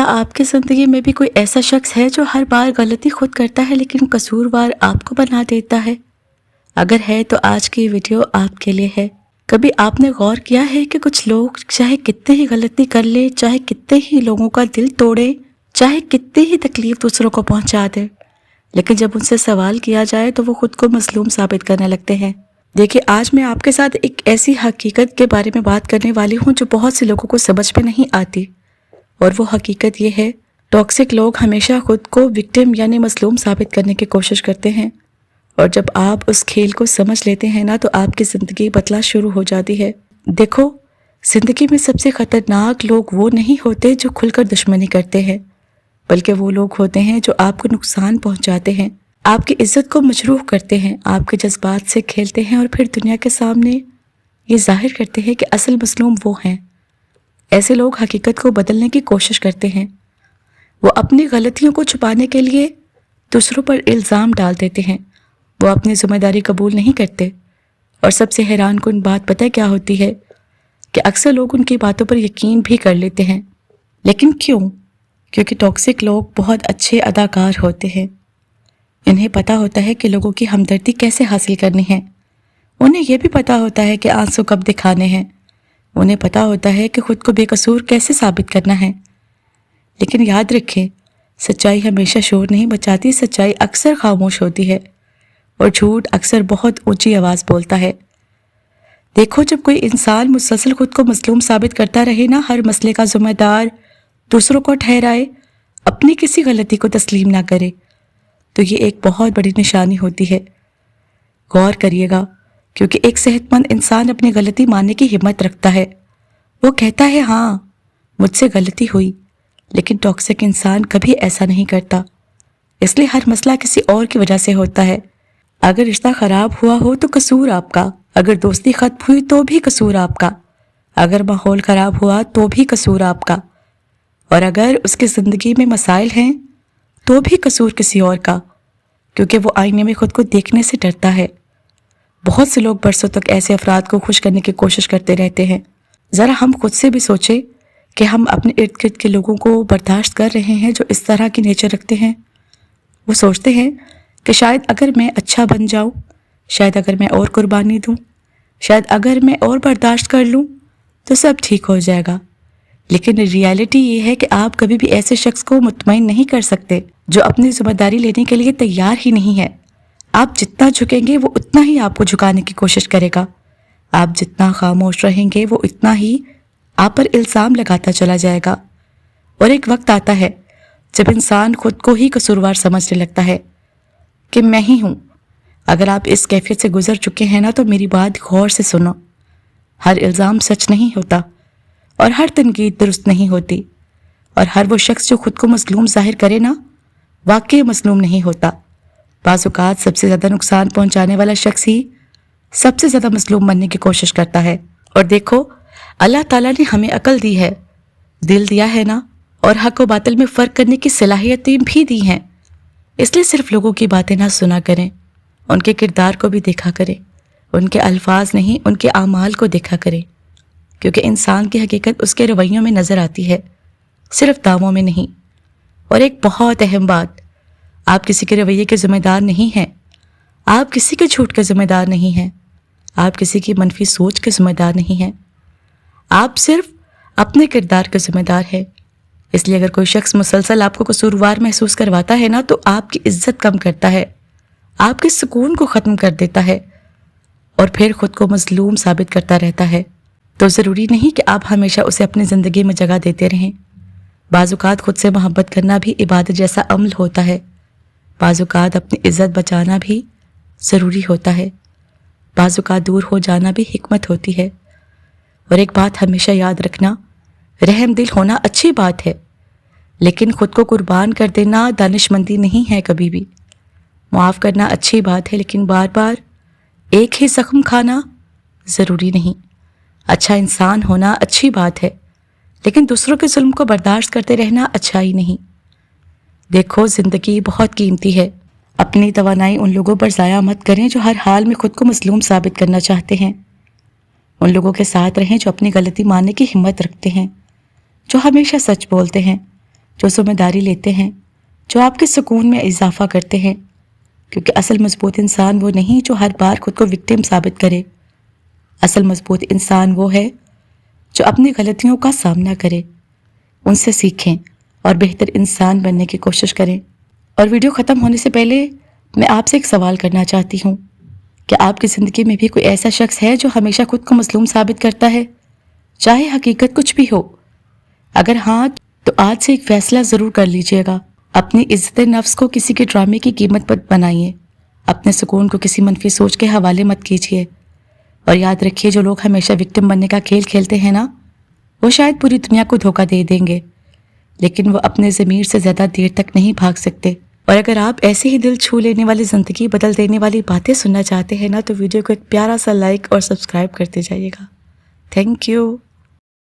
آپ کی زندگی میں بھی کوئی ایسا شخص ہے جو ہر بار غلطی خود کرتا ہے لیکن قصوروار آپ کو بنا دیتا ہے؟ اگر ہے تو آج کی ویڈیو آپ کے لیے ہے۔ کبھی آپ نے غور کیا ہے کہ کچھ لوگ چاہے کتنے ہی غلطی کر لیں، چاہے کتنے ہی لوگوں کا دل توڑے، چاہے کتنی ہی تکلیف دوسروں کو پہنچا دے، لیکن جب ان سے سوال کیا جائے تو وہ خود کو مظلوم ثابت کرنے لگتے ہیں۔ دیکھیں، آج میں آپ کے ساتھ ایک ایسی حقیقت کے بارے میں بات کرنے والی ہوں جو بہت سے لوگوں کو سمجھ میں نہیں آتی، اور وہ حقیقت یہ ہے: ٹاکسک لوگ ہمیشہ خود کو وکٹم یعنی مظلوم ثابت کرنے کی کوشش کرتے ہیں، اور جب آپ اس کھیل کو سمجھ لیتے ہیں نا تو آپ کی زندگی بدلنا شروع ہو جاتی ہے۔ دیکھو، زندگی میں سب سے خطرناک لوگ وہ نہیں ہوتے جو کھل کر دشمنی کرتے ہیں، بلکہ وہ لوگ ہوتے ہیں جو آپ کو نقصان پہنچاتے ہیں، آپ کی عزت کو مجروح کرتے ہیں، آپ کے جذبات سے کھیلتے ہیں اور پھر دنیا کے سامنے یہ ظاہر کرتے ہیں کہ اصل مظلوم وہ ہیں۔ ایسے لوگ حقیقت کو بدلنے کی کوشش کرتے ہیں۔ وہ اپنی غلطیوں کو چھپانے کے لیے دوسروں پر الزام ڈال دیتے ہیں، وہ اپنی ذمہ داری قبول نہیں کرتے، اور سب سے حیران کن بات پتہ کیا ہوتی ہے؟ کہ اکثر لوگ ان کی باتوں پر یقین بھی کر لیتے ہیں۔ لیکن کیوں؟ کیونکہ ٹاکسک لوگ بہت اچھے اداکار ہوتے ہیں۔ انہیں پتہ ہوتا ہے کہ لوگوں کی ہمدردی کیسے حاصل کرنی ہے، انہیں یہ بھی پتہ ہوتا ہے کہ آنسو کب دکھانے ہیں، انہیں پتہ ہوتا ہے کہ خود کو بے قصور کیسے ثابت کرنا ہے۔ لیکن یاد رکھیں، سچائی ہمیشہ شور نہیں مچاتی، سچائی اکثر خاموش ہوتی ہے، اور جھوٹ اکثر بہت اونچی آواز بولتا ہے۔ دیکھو، جب کوئی انسان مسلسل خود کو مظلوم ثابت کرتا رہے نا، ہر مسئلے کا ذمہ دار دوسروں کو ٹھہرائے، اپنی کسی غلطی کو تسلیم نہ کرے، تو یہ ایک بہت بڑی نشانی ہوتی ہے۔ غور کریے گا، کیونکہ ایک صحت مند انسان اپنی غلطی ماننے کی ہمت رکھتا ہے۔ وہ کہتا ہے ہاں، مجھ سے غلطی ہوئی، لیکن ٹاکسک انسان کبھی ایسا نہیں کرتا، اس لیے ہر مسئلہ کسی اور کی وجہ سے ہوتا ہے۔ اگر رشتہ خراب ہوا ہو تو قصور آپ کا، اگر دوستی ختم ہوئی تو بھی قصور آپ کا، اگر ماحول خراب ہوا تو بھی قصور آپ کا، اور اگر اس کی زندگی میں مسائل ہیں تو بھی قصور کسی اور کا، کیونکہ وہ آئینے میں خود کو دیکھنے سے ڈرتا ہے۔ بہت سے لوگ برسوں تک ایسے افراد کو خوش کرنے کی کوشش کرتے رہتے ہیں۔ ذرا ہم خود سے بھی سوچیں کہ ہم اپنے ارد گرد کے لوگوں کو برداشت کر رہے ہیں جو اس طرح کی نیچر رکھتے ہیں۔ وہ سوچتے ہیں کہ شاید اگر میں اچھا بن جاؤں، شاید اگر میں اور قربانی دوں، شاید اگر میں اور برداشت کر لوں تو سب ٹھیک ہو جائے گا۔ لیکن ریالٹی یہ ہے کہ آپ کبھی بھی ایسے شخص کو مطمئن نہیں کر سکتے جو اپنی ذمہ داری لینے کے لیے تیار ہی نہیں ہے۔ آپ جتنا جھکیں گے وہ اتنا ہی آپ کو جھکانے کی کوشش کرے گا، آپ جتنا خاموش رہیں گے وہ اتنا ہی آپ پر الزام لگاتا چلا جائے گا، اور ایک وقت آتا ہے جب انسان خود کو ہی قصوروار سمجھنے لگتا ہے کہ میں ہی ہوں۔ اگر آپ اس کیفیت سے گزر چکے ہیں نا تو میری بات غور سے سنو۔ ہر الزام سچ نہیں ہوتا، اور ہر تنقید درست نہیں ہوتی، اور ہر وہ شخص جو خود کو مظلوم ظاہر کرے نا واقعی مظلوم نہیں ہوتا۔ بعض اوقات سب سے زیادہ نقصان پہنچانے والا شخص ہی سب سے زیادہ مظلوم بننے کی کوشش کرتا ہے۔ اور دیکھو، اللہ تعالیٰ نے ہمیں عقل دی ہے، دل دیا ہے نا، اور حق و باطل میں فرق کرنے کی صلاحیتیں بھی دی ہیں، اس لیے صرف لوگوں کی باتیں نہ سنا کریں، ان کے کردار کو بھی دیکھا کریں، ان کے الفاظ نہیں ان کے اعمال کو دیکھا کریں، کیونکہ انسان کی حقیقت اس کے رویوں میں نظر آتی ہے، صرف دعووں میں نہیں۔ اور ایک بہت اہم بات، آپ کسی کے رویے کے ذمہ دار نہیں ہیں، آپ کسی کے جھوٹ کے ذمہ دار نہیں ہیں، آپ کسی کی منفی سوچ کے ذمہ دار نہیں ہیں، آپ صرف اپنے کردار کے ذمہ دار ہیں۔ اس لیے اگر کوئی شخص مسلسل آپ کو قصوروار محسوس کرواتا ہے نا تو آپ کی عزت کم کرتا ہے، آپ کے سکون کو ختم کر دیتا ہے، اور پھر خود کو مظلوم ثابت کرتا رہتا ہے، تو ضروری نہیں کہ آپ ہمیشہ اسے اپنی زندگی میں جگہ دیتے رہیں۔ بعض اوقات خود سے محبت کرنا بھی عبادت جیسا عمل ہوتا ہے، بعض اوقات اپنی عزت بچانا بھی ضروری ہوتا ہے، بعض اوقات دور ہو جانا بھی حکمت ہوتی ہے۔ اور ایک بات ہمیشہ یاد رکھنا، رحم دل ہونا اچھی بات ہے، لیکن خود کو قربان کر دینا دانش مندی نہیں ہے کبھی بھی۔ معاف کرنا اچھی بات ہے، لیکن بار بار ایک ہی زخم کھانا ضروری نہیں۔ اچھا انسان ہونا اچھی بات ہے، لیکن دوسروں کے ظلم کو برداشت کرتے رہنا اچھائی نہیں۔ دیکھو، زندگی بہت قیمتی ہے، اپنی توانائی ان لوگوں پر ضائع مت کریں جو ہر حال میں خود کو مظلوم ثابت کرنا چاہتے ہیں۔ ان لوگوں کے ساتھ رہیں جو اپنی غلطی ماننے کی ہمت رکھتے ہیں، جو ہمیشہ سچ بولتے ہیں، جو ذمہ داری لیتے ہیں، جو آپ کے سکون میں اضافہ کرتے ہیں، کیونکہ اصل مضبوط انسان وہ نہیں جو ہر بار خود کو وکٹم ثابت کرے۔ اصل مضبوط انسان وہ ہے جو اپنی غلطیوں کا سامنا کرے، ان سے سیکھیں اور بہتر انسان بننے کی کوشش کریں۔ اور ویڈیو ختم ہونے سے پہلے میں آپ سے ایک سوال کرنا چاہتی ہوں، کیا آپ کی زندگی میں بھی کوئی ایسا شخص ہے جو ہمیشہ خود کو مظلوم ثابت کرتا ہے، چاہے حقیقت کچھ بھی ہو؟ اگر ہاں تو آج سے ایک فیصلہ ضرور کر لیجئے گا۔ اپنی عزت نفس کو کسی کے ڈرامے کی قیمت مت بنائیے، اپنے سکون کو کسی منفی سوچ کے حوالے مت کیجیے، اور یاد رکھیے جو لوگ ہمیشہ وکٹم بننے کا کھیل کھیلتے ہیں نا، وہ شاید پوری دنیا کو دھوکہ دے دیں گے، لیکن وہ اپنے ضمیر سے زیادہ دیر تک نہیں بھاگ سکتے۔ اور اگر آپ ایسے ہی دل چھو لینے والی، زندگی بدل دینے والی باتیں سننا چاہتے ہیں نا، تو ویڈیو کو ایک پیارا سا لائک اور سبسکرائب کرتے جائیے گا۔ Thank you.